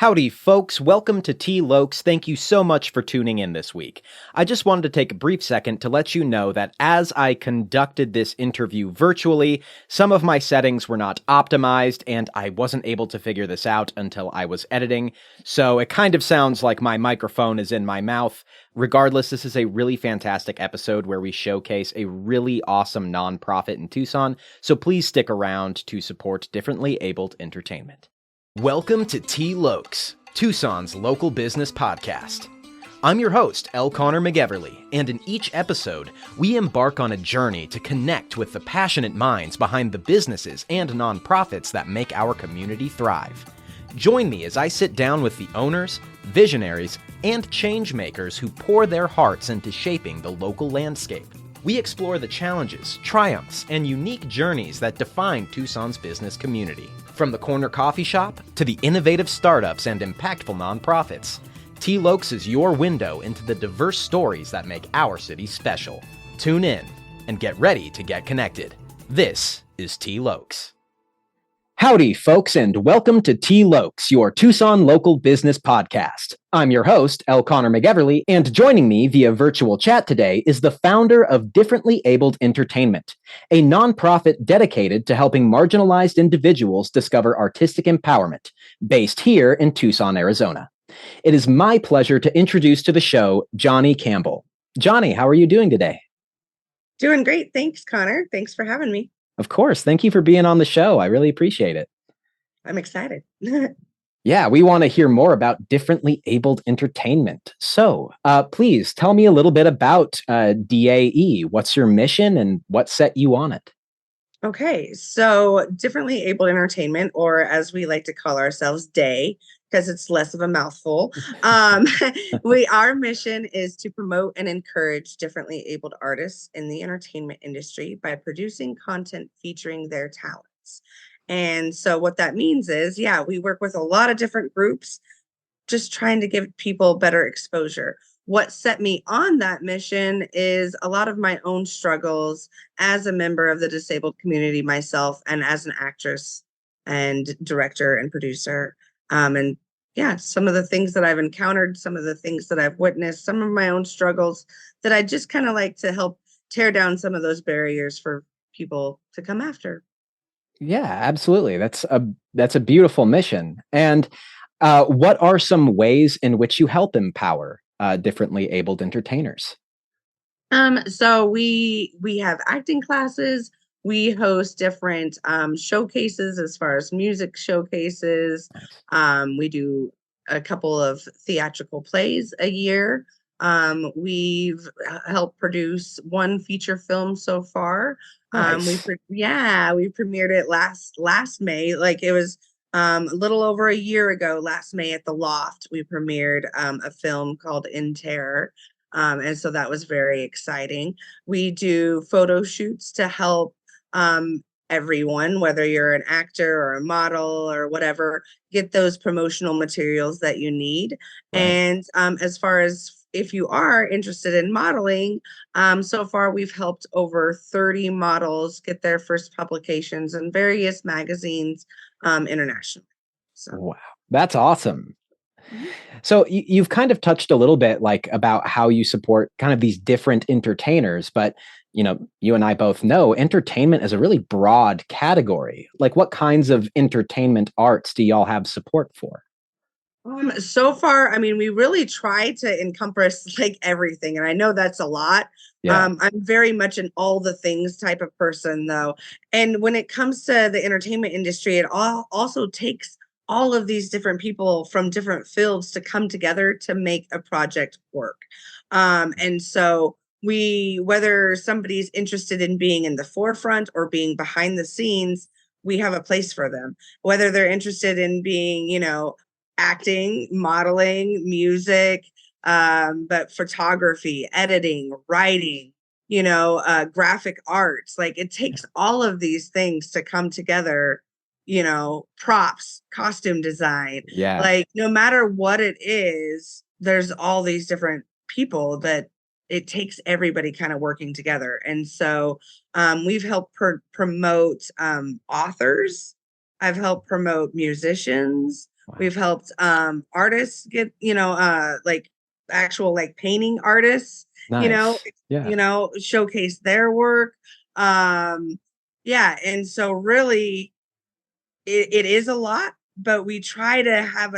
Howdy, folks. Welcome to T. Lokes. Thank you so much for tuning in this week. I just wanted to take a brief second to let you know that as I conducted this interview virtually, some of my settings were not optimized, and I wasn't able to figure this out until I was editing, so it kind of sounds like my microphone is in my mouth. Regardless, this is a really fantastic episode where we showcase a really awesome nonprofit in Tucson, so please stick around to support differently abled entertainment. Welcome to T. Lokes, Tucson's local business podcast. I'm your host, L. Connor McEverly, and in each episode, we embark on a journey to connect with the passionate minds behind the businesses and nonprofits that make our community thrive. Join me as I sit down with the owners, visionaries, and change makers who pour their hearts into shaping the local landscape. We explore the challenges, triumphs, and unique journeys that define Tucson's business community. From the corner coffee shop to the innovative startups and impactful nonprofits, T. Lokes is your window into the diverse stories that make our city special. Tune in and get ready to get connected. This is T. Lokes. Howdy, folks, and welcome to T. Lokes, your Tucson local business podcast. I'm your host, L. Connor McEverly, and joining me via virtual chat today is the founder of Differently Abled Entertainment, a nonprofit dedicated to helping marginalized individuals discover artistic empowerment, based here in Tucson, Arizona. It is my pleasure to introduce to the show Jonni Campbell. Jonni, how are you doing today? Doing great. Thanks, Connor. Thanks for having me. Of course. Thank you for being on the show. I really appreciate it. I'm excited. Yeah, we want to hear more about Differently Abled Entertainment. So please tell me a little bit about DAE. What's your mission and what set you on it? Okay, so Differently Abled Entertainment, or as we like to call ourselves, DAE, because it's less of a mouthful. Our mission is to promote and encourage differently abled artists in the entertainment industry by producing content featuring their talents. And so what that means is, we work with a lot of different groups, just trying to give people better exposure. What set me on that mission is a lot of my own struggles as a member of the disabled community myself, and as an actress and director and producer. Some of the things that I've encountered, some of the things that I've witnessed, some of my own struggles that I just kind of like to help tear down some of those barriers for people to come after. Yeah, absolutely. That's a beautiful mission. And what are some ways in which you help empower differently abled entertainers? So we have acting classes. We host different showcases as far as music showcases. We do a couple of theatrical plays a year. We've helped produce one feature film so far. Nice. We premiered it last May. Like, it was a little over a year ago, last May at the Loft. We premiered a film called In Terror. And so that was very exciting. We do photo shoots to help everyone, whether you're an actor or a model or whatever, get those promotional materials that you need. Right. And as far as if you are interested in modeling, so far we've helped over 30 models get their first publications in various magazines internationally. So. Wow, that's awesome. So you've kind of touched a little bit about how you support kind of these different entertainers, but you and I both know entertainment is a really broad category. Like, what kinds of entertainment arts do y'all have support for? So far, I mean, we really try to encompass everything, and I know that's a lot. Yeah. I'm very much an all the things type of person, though. And when it comes to the entertainment industry, it also takes all of these different people from different fields to come together to make a project work. And so whether somebody's interested in being in the forefront or being behind the scenes, we have a place for them. Whether they're interested in being, acting, modeling, music, but photography, editing, writing, graphic arts, it takes all of these things to come together, props, costume design. Yeah. No matter what it is, there's all these different people that it takes everybody kind of working together. And so we've helped promote authors. I've helped promote musicians. Wow. We've helped artists get, like actual like painting artists, Nice. Yeah. showcase their work. Um, yeah, and so really it is a lot, but we try to have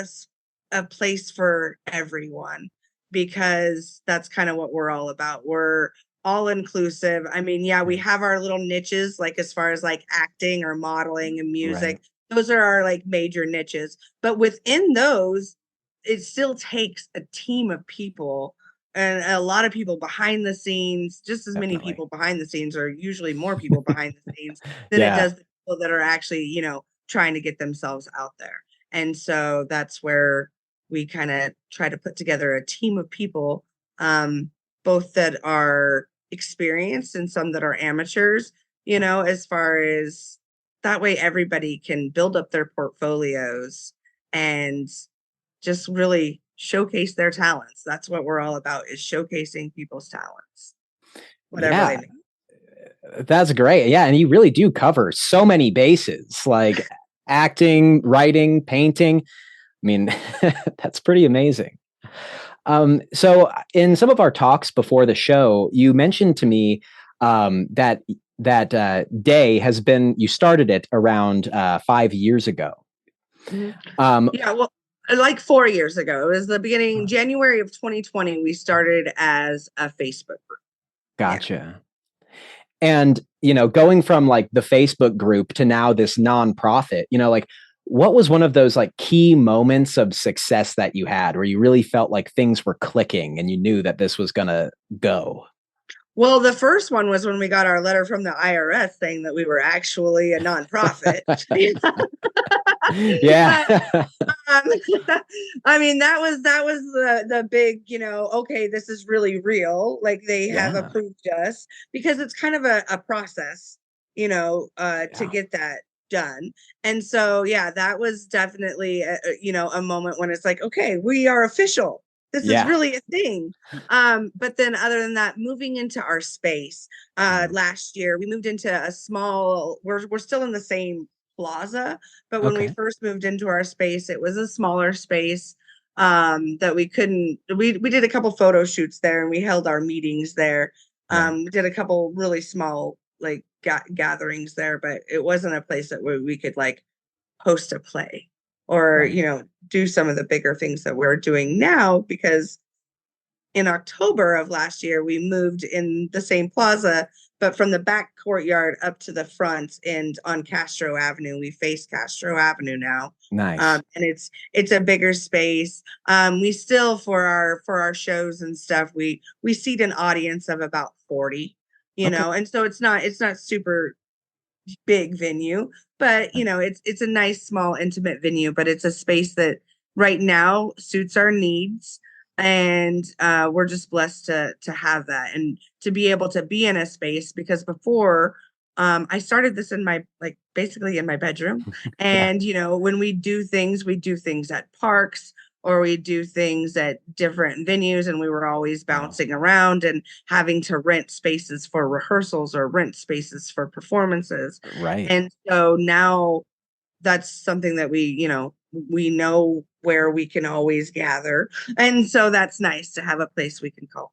a place for everyone because that's kind of what we're all about. We're all inclusive. I mean, yeah, we Yeah. have our little niches, like as far as like acting or modeling and Right. music. Those are our like major niches. But within those, it still takes a team of people and a lot of people behind the scenes, just as many Definitely. people behind the scenes, or usually more people behind the scenes than it Yeah. does the people that are actually, trying to get themselves out there. And so that's where we kind of try to put together a team of people, both that are experienced and some that are amateurs, as far as that way everybody can build up their portfolios and just really showcase their talents. That's what we're all about, is showcasing people's talents, whatever they Yeah. may. That's great. Yeah, and you really do cover so many bases, like acting, writing, painting. I mean, that's pretty amazing. So in some of our talks before the show, you mentioned to me that day has been you started it around 5 years ago. Mhm. Um, Yeah, well, like 4 years ago. It was the beginning, January of 2020, we started as a Facebook group. Yeah. gotcha. And going from like the Facebook group to now this nonprofit, like what was one of those like key moments of success that you had where you really felt like things were clicking and you knew that this was gonna go? Well, the first one was when we got our letter from the IRS saying that we were actually a nonprofit. Yeah. But um, I mean, that was the big, okay, this is really real. Like they have Yeah. approved us, because it's kind of a process, to Yeah. get that done. And so, yeah, that was definitely a moment when it's like, okay, we are official. This is Yeah. really a thing. But then other than that, moving into our space, Mm. last year, we moved into a small, we're still in the same plaza, but when we Okay. first moved into our space, it was a smaller space, that we couldn't, we did a couple photo shoots there and we held our meetings there. Right. We did a couple really small like gatherings there, but it wasn't a place that we could like host a play or, Right. do some of the bigger things that we're doing now, because in October of last year, we moved in the same plaza, but from the back courtyard up to the front and on Castro Avenue. We face Castro Avenue now. Nice. And it's a bigger space. We still, for our shows and stuff, we seat an audience of about 40, Okay. and so it's not super big venue, but Right. it's a nice small intimate venue, but it's a space that right now suits our needs. And we're just blessed to have that and to be able to be in a space, because before, I started this in my, like, basically in my bedroom. Yeah. And when we do things at parks, or we do things at different venues, and we were always Wow. bouncing around and having to rent spaces for rehearsals or rent spaces for performances. Right. And so now that's something that we know where we can always gather. And so that's nice to have a place we can call.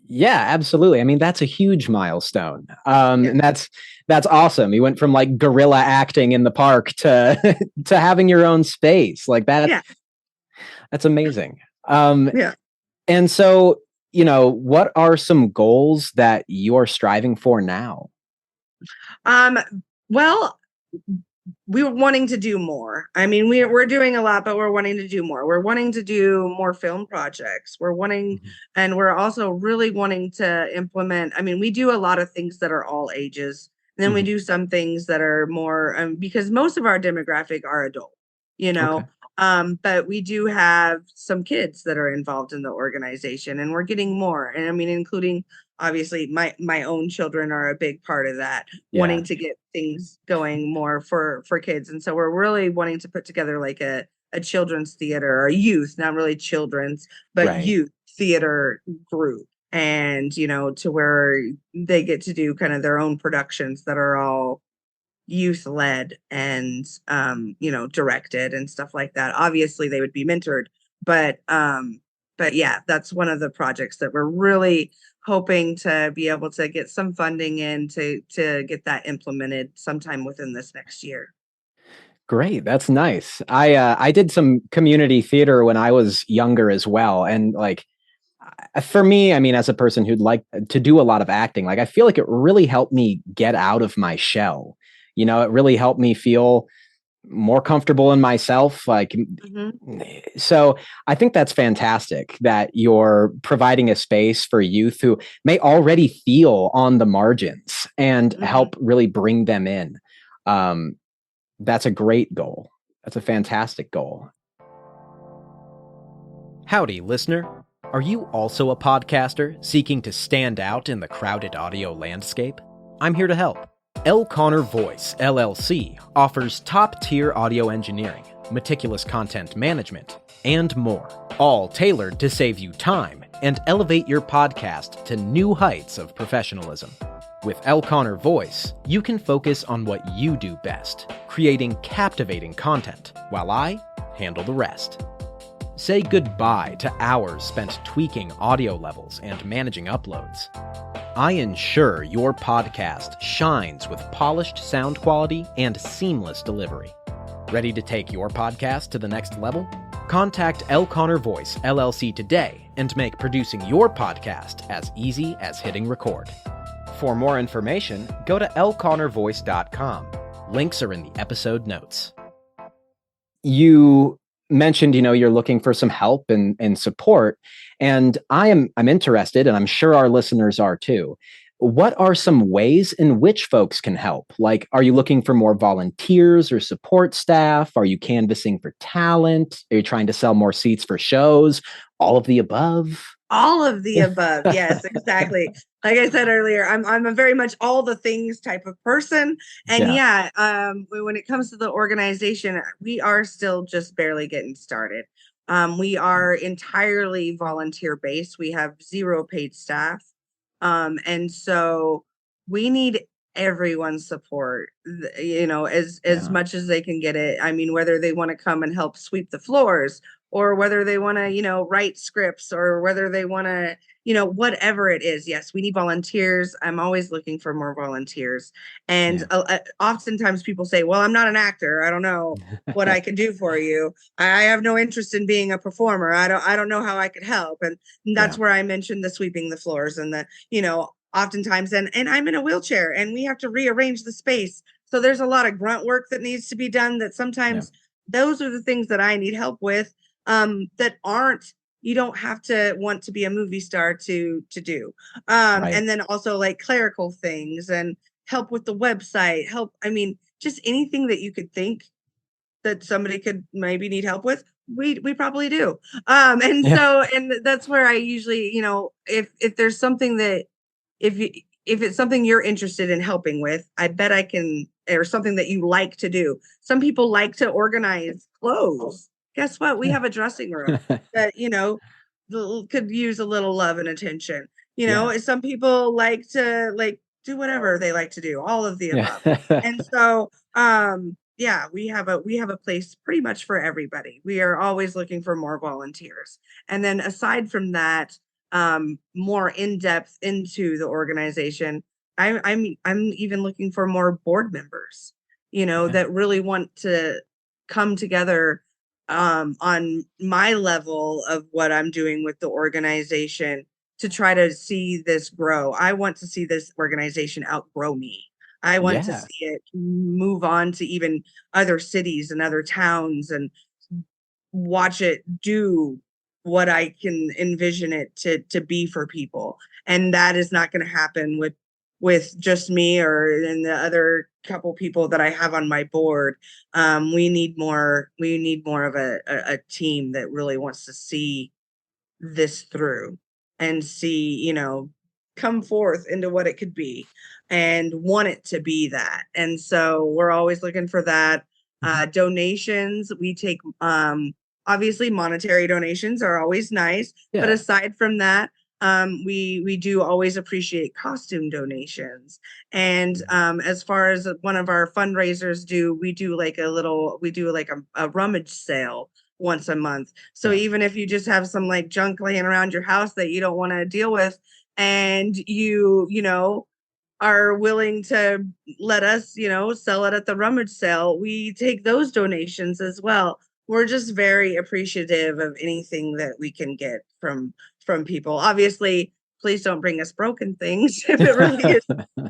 Yeah, absolutely. I mean, that's a huge milestone. Yeah. And that's awesome. You went from like guerrilla acting in the park to to having your own space. Like Yeah. that's amazing. Um, Yeah. and so, what are some goals that you're striving for now? Um, well, we were wanting to do more. I mean, we're doing a lot, but we're wanting to do more. We're wanting to do more film projects. Mhm. And we're also really wanting to implement. I mean, we do a lot of things that are all ages. And then we Mhm. do some things that are more, because most of our demographic are adult, you Okay. know. But we do have some kids that are involved in the organization, and we're getting more. And I mean, including obviously my own children are a big part of that, Yeah. wanting to get things going more for kids. And so we're really wanting to put together like a children's theater, or youth, not really children's, but Right. youth theater group. And to where they get to do kind of their own productions that are all youth led and directed and stuff like that. Obviously they would be mentored, but yeah, that's one of the projects that we're really hoping to be able to get some funding in to get that implemented sometime within this next year. Great, that's nice. I did some community theater when I was younger as well, and like for me, I mean, as a person who'd like to do a lot of acting, like I feel like it really helped me get out of my shell. You know, it really helped me feel more comfortable in myself. Like, so I think that's fantastic that you're providing a space for youth who may already feel on the margins and help really bring them in. That's a great goal. That's a fantastic goal. Howdy, listener. Are you also a podcaster seeking to stand out in the crowded audio landscape? I'm here to help. L. Connor Voice, LLC offers top-tier audio engineering, meticulous content management, and more, all tailored to save you time and elevate your podcast to new heights of professionalism. With L. Connor Voice, you can focus on what you do best, creating captivating content, while I handle the rest. Say goodbye to hours spent tweaking audio levels and managing uploads. I ensure your podcast shines with polished sound quality and seamless delivery. Ready to take your podcast to the next level? Contact L. Connor Voice, LLC today and make producing your podcast as easy as hitting record. For more information, go to lconnorvoice.com. Links are in the episode notes. You mentioned, you're looking for some help and support, and I'm interested, and I'm sure our listeners are too. What are some ways in which folks can help? Like, are you looking for more volunteers or support staff? Are you canvassing for talent? Are you trying to sell more seats for shows? All of the above? All of the above. Yes, exactly. Like I said earlier, I'm a very much all the things type of person. And when it comes to the organization, we are still just barely getting started. We are entirely volunteer based. We have 0 paid staff. And so we need everyone's support, as much as they can get it. I mean, whether they want to come and help sweep the floors, or whether they want to, write scripts, or whether they want to, whatever it is. Yes, we need volunteers. I'm always looking for more volunteers. And oftentimes people say, well, I'm not an actor. I don't know what I can do for you. I have no interest in being a performer. I don't know how I could help. And that's where I mentioned the sweeping the floors and the, oftentimes, and I'm in a wheelchair and we have to rearrange the space. So there's a lot of grunt work that needs to be done that sometimes those are the things that I need help with. That aren't, you don't have to want to be a movie star to do. And then also like clerical things and help with the website, just anything that you could think that somebody could maybe need help with, we probably do. And that's where I usually, if there's something that, if it's something you're interested in helping with, I bet I can, or something that you like to do. Some people like to organize clothes. Guess what? We have a dressing room that, could use a little love and attention. Some people like to do whatever they like to do, all of the above. And so, we have a place pretty much for everybody. We are always looking for more volunteers. And then aside from that, more in depth into the organization, I'm even looking for more board members, that really want to come together on my level of what I'm doing with the organization to try to see this grow. I want to see this organization outgrow me. I want to see it move on to even other cities and other towns and watch it do what I can envision it to be for people. And that is not going to happen with just me or in the other couple people that I have on my board. We need more of a team that really wants to see this through and see, come forth into what it could be and want it to be that. And so we're always looking for that. Donations, we take, obviously monetary donations are always nice, but aside from that, we do always appreciate costume donations. And as far as one of our fundraisers do, we do like a rummage sale once a month. So even if you just have some like junk laying around your house that you don't want to deal with, and you know, are willing to let us, sell it at the rummage sale, we take those donations as well. We're just very appreciative of anything that we can get from people. Obviously, please don't bring us broken things if it really is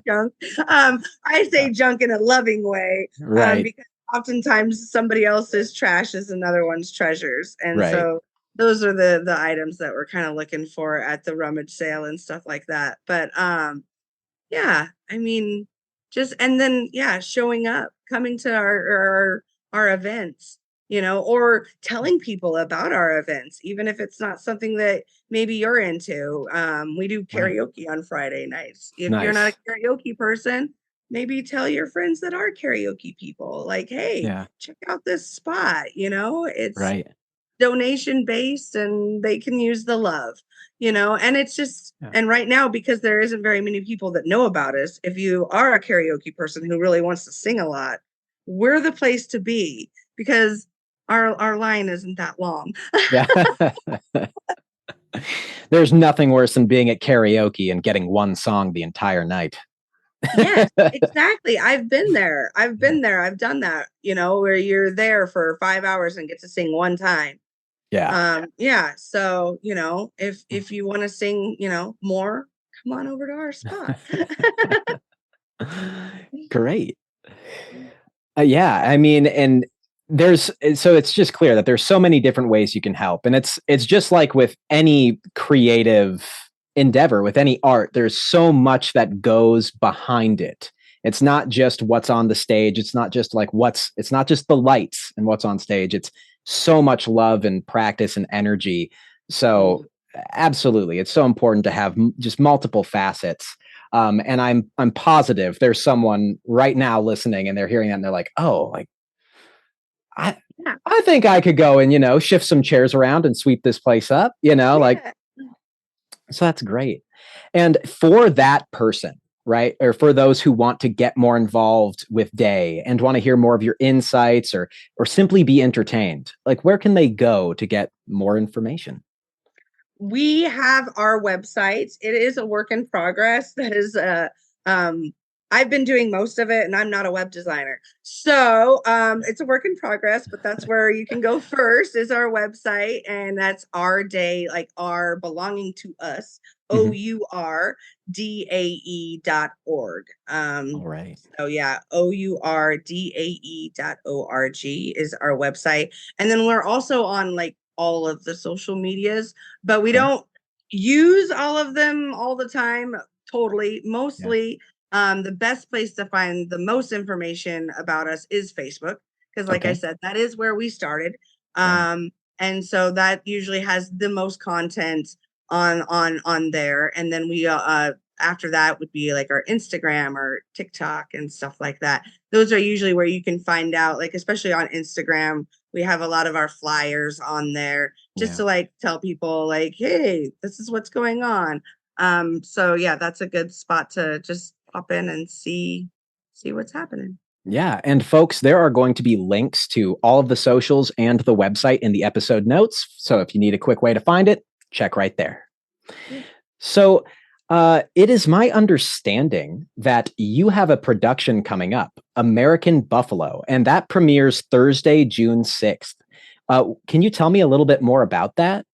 junk. I say junk in a loving way, Right. because oftentimes somebody else's trash is another one's treasures, and Right. so those are the items that we're kind of looking for at the rummage sale and stuff like that. But yeah, I mean, just and then yeah, showing up, coming to our events, or telling people about our events, even if it's not something that maybe you're into. We do Right. karaoke on Friday nights. If you're not Nice. a karaoke person, maybe tell your friends that are karaoke people, like, hey, Yeah. check out this spot. It's Right. donation based and they can use the love, and it's just, Yeah. and right now, because there isn't very many people that know about us, if you are a karaoke person who really wants to sing a lot, we're the place to be, because our line isn't that long. Yeah. There's nothing worse than being at karaoke and getting one song the entire night. Yes, exactly. I've been there. I've done that, where you're there for 5 hours and get to sing one time. Yeah. Yeah, so if you want to sing more, come on over to our spot. Great. Yeah, I mean, and so it's just clear that there's so many different ways you can help, and it's just like with any creative endeavor, with any art, there's so much that goes behind it. It's not just what's on the stage. It's not just like it's not just the lights and what's on stage. It's so much love and practice and energy. So absolutely, it's so important to have just multiple facets. And I'm positive there's someone right now listening and they're hearing that and they're like, oh, like I Yeah, I think I could go and shift some chairs around and sweep this place up. Like, yeah. so that's great. And for that person, right, or for those who want to get more involved with Day and want to hear more of your insights or simply be entertained, like where can they go to get more information? We have our website. It is a work in progress. That is um I've been doing most of it and I'm not a web designer. So it's a work in progress, but that's where you can go first, is our website. And that's our day, like our belonging to us, Mhm. OURDAE.org. All right. So yeah, OURDAE.org is our website. And then we're also on like all of the social medias, but we Okay. don't use all of them all the time. Totally. Yeah. Mostly, the best place to find the most information about us is Facebook, because like I Okay. said, that is where we started. Right. And so that usually has the most content on there. And then we after that would be like our Instagram or TikTok and stuff like that. Those are usually where you can find out, like especially on Instagram, we have a lot of our flyers on there, just Yeah. to like tell people like, hey, this is what's going on. So yeah, that's a good spot to just pop in and see what's happening. Yeah. And folks, there are going to be links to all of the socials and the website in the episode notes. So if you need a quick way to find it, check right there. Yeah. So it is my understanding that you have a production coming up, American Buffalo, and that premieres Thursday, June 6th. Can you tell me a little bit more about that?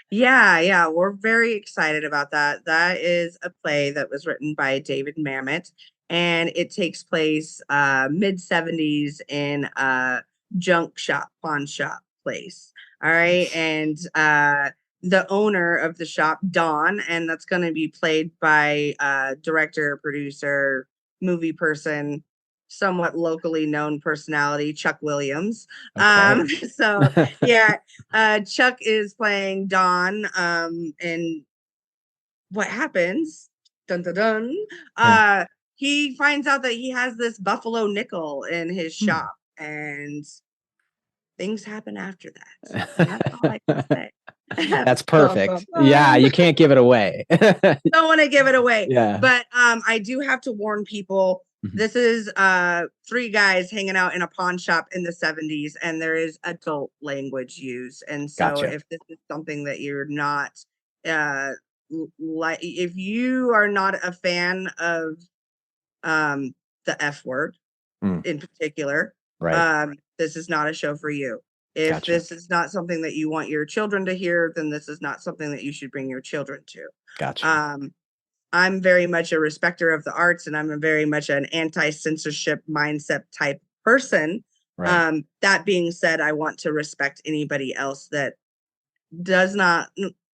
Yeah, we're very excited about that. That is a play that was written by David Mamet, and it takes place mid 70s in a junk shop, pawn shop place. All right, Nice. and the owner of the shop, Dawn, and that's going to be played by director, producer, movie person, somewhat locally known personality, Chuck Williams. Okay. So yeah, Chuck is playing Don, and what happens? Dun dun dun. Yeah. Uh, he finds out that he has this buffalo nickel in his Hmm. shop, and things happen after that. And that's all I can say. That's perfect. Yeah, you can't give it away. Don't want to give it away. Yeah. But I do have to warn people, this is 3 guys hanging out in a pawn shop in the 70s, and there is adult language used. And so if this is something that you're not like, if you are not a fan of the F word in particular, this is not a show for you. If this is not something that you want your children to hear, then this is not something that you should bring your children to. I'm very much a respecter of the arts, and I'm a very much an anti-censorship mindset type person. That being said, I want to respect anybody else that does not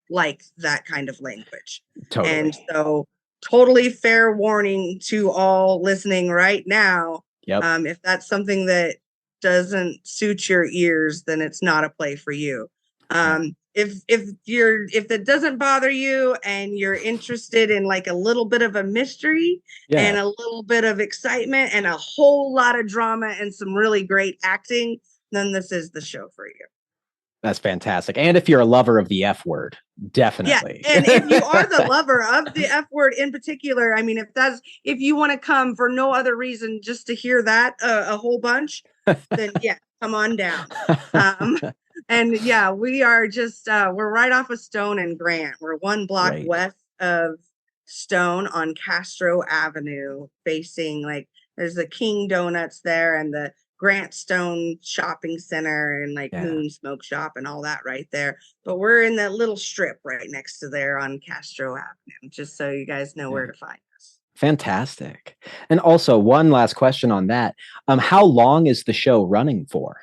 like that kind of language. And so totally fair warning to all listening right now. If that's something that doesn't suit your ears, then it's not a play for you. If that doesn't bother you and you're interested in like a little bit of a mystery and a little bit of excitement and a whole lot of drama and some really great acting, then this is the show for you. That's fantastic. And if you're a lover of the F word, definitely. Yeah, and if you are the lover of the F word in particular, I mean, if you want to come for no other reason just to hear that a whole bunch, then yeah, come on down. And yeah, we are just we're right off of Stone and Grant. We're 1 block west of Stone on Castro Avenue, facing like there's the King Donuts there and the Grant Stone Shopping Center and like Moon Smoke Shop and all that right there. But we're in that little strip right next to there on Castro Avenue, just so you guys know where to find us. Fantastic. And also one last question on that. How long is the show running for?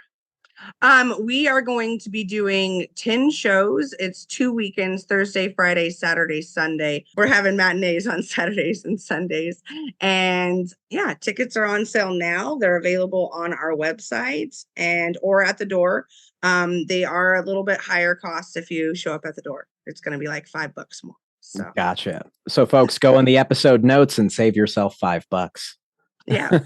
We are going to be doing 10 shows. It's 2 weekends, Thursday, Friday, Saturday, Sunday. We're having matinees on Saturdays and Sundays. And yeah, tickets are on sale now. They're available on our website or at the door. They are a little bit higher cost if you show up at the door. It's going to be like $5 more. So. Gotcha. So folks, go in the episode notes and save yourself $5. Yeah.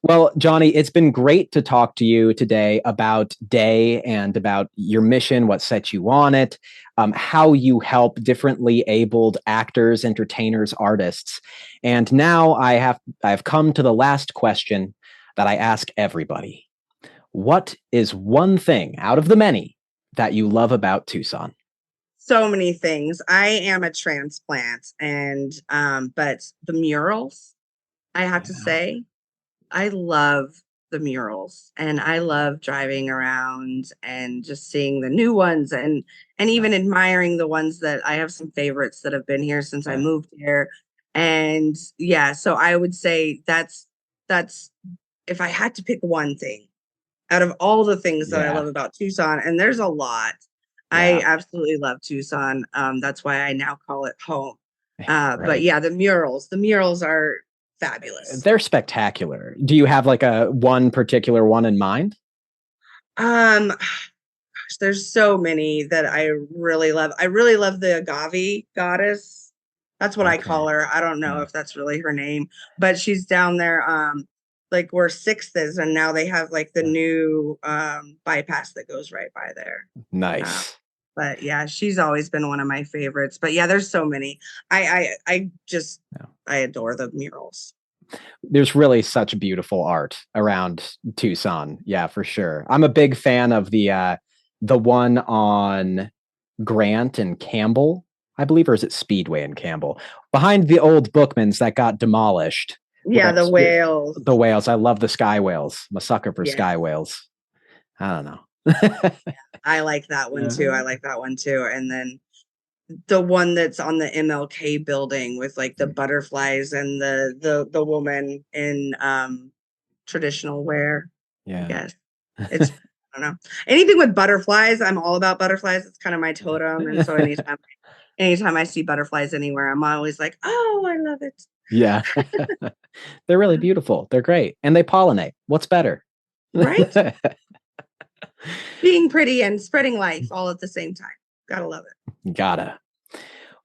Well, Jonni, it's been great to talk to you today about Day and about your mission, what set you on it, how you help differently abled actors, entertainers, artists. And now I've come to the last question that I ask everybody. What is one thing out of the many that you love about Tucson? So many things. I am a transplant, and but the murals, I have to say, I love the murals, and I love driving around and just seeing the new ones and even admiring the ones that I have some favorites that have been here since I moved here. And yeah, so I would say that's if I had to pick one thing out of all the things that I love about Tucson, and there's a lot. I absolutely love Tucson. That's why I now call it home. But yeah, the murals are fabulous. They're spectacular. Do you have like a one particular one in mind? Gosh, there's so many that I really love. I really love the agave goddess. That's what I call her. I don't know if that's really her name, but she's down there like where 6th is, and now they have like the new bypass that goes right by there. Nice. But yeah, she's always been one of my favorites. But yeah, there's so many. I adore the murals. There's really such beautiful art around Tucson. Yeah, for sure. I'm a big fan of the one on Grant and Campbell, I believe, or is it Speedway and Campbell? Behind the old Bookmans that got demolished. Yeah, the whales. The whales. I love the sky whales. I'm a sucker for sky whales. I don't know. I like that one too. And then the one that's on the MLK building with like the butterflies and the woman in traditional wear. Yeah. Yes. It's I don't know. Anything with butterflies, I'm all about butterflies. It's kind of my totem. And so anytime I see butterflies anywhere, I'm always like, oh, I love it. Yeah. They're really beautiful. They're great. And they pollinate. What's better? Right? Being pretty and spreading life all at the same time. Gotta love it. Gotta.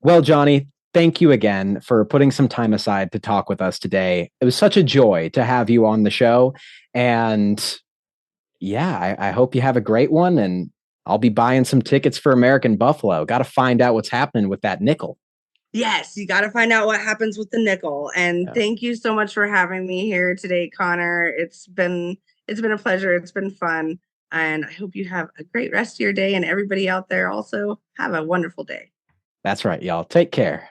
Well, Jonni, thank you again for putting some time aside to talk with us today. It was such a joy to have you on the show. And yeah, I hope you have a great one. And I'll be buying some tickets for American Buffalo. Got to find out what's happening with that nickel. Yes, you got to find out what happens with the nickel. And thank you so much for having me here today, Connor. It's been a pleasure. It's been fun. And I hope you have a great rest of your day. And everybody out there also have a wonderful day. That's right, y'all. Take care.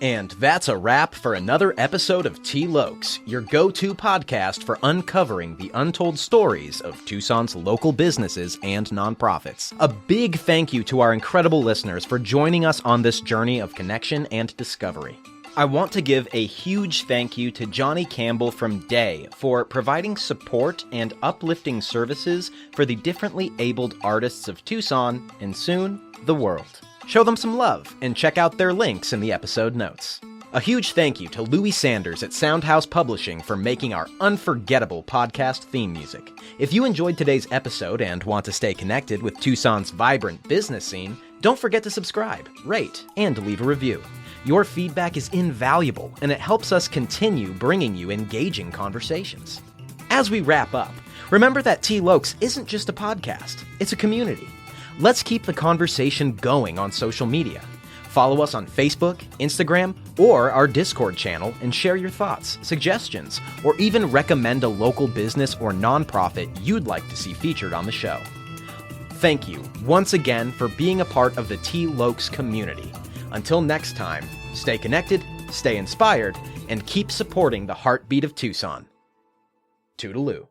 And that's a wrap for another episode of T. Lokes, your go-to podcast for uncovering the untold stories of Tucson's local businesses and nonprofits. A big thank you to our incredible listeners for joining us on this journey of connection and discovery. I want to give a huge thank you to Jonni Campbell from Day for providing support and uplifting services for the differently abled artists of Tucson and soon, the world. Show them some love and check out their links in the episode notes. A huge thank you to Louis Sanders at Soundhouse Publishing for making our unforgettable podcast theme music. If you enjoyed today's episode and want to stay connected with Tucson's vibrant business scene, don't forget to subscribe, rate, and leave a review. Your feedback is invaluable, and it helps us continue bringing you engaging conversations. As we wrap up, remember that T. Lokes isn't just a podcast, it's a community. Let's keep the conversation going on social media. Follow us on Facebook, Instagram, or our Discord channel and share your thoughts, suggestions, or even recommend a local business or nonprofit you'd like to see featured on the show. Thank you once again for being a part of the T. Lokes community. Until next time, stay connected, stay inspired, and keep supporting the heartbeat of Tucson. Toodaloo.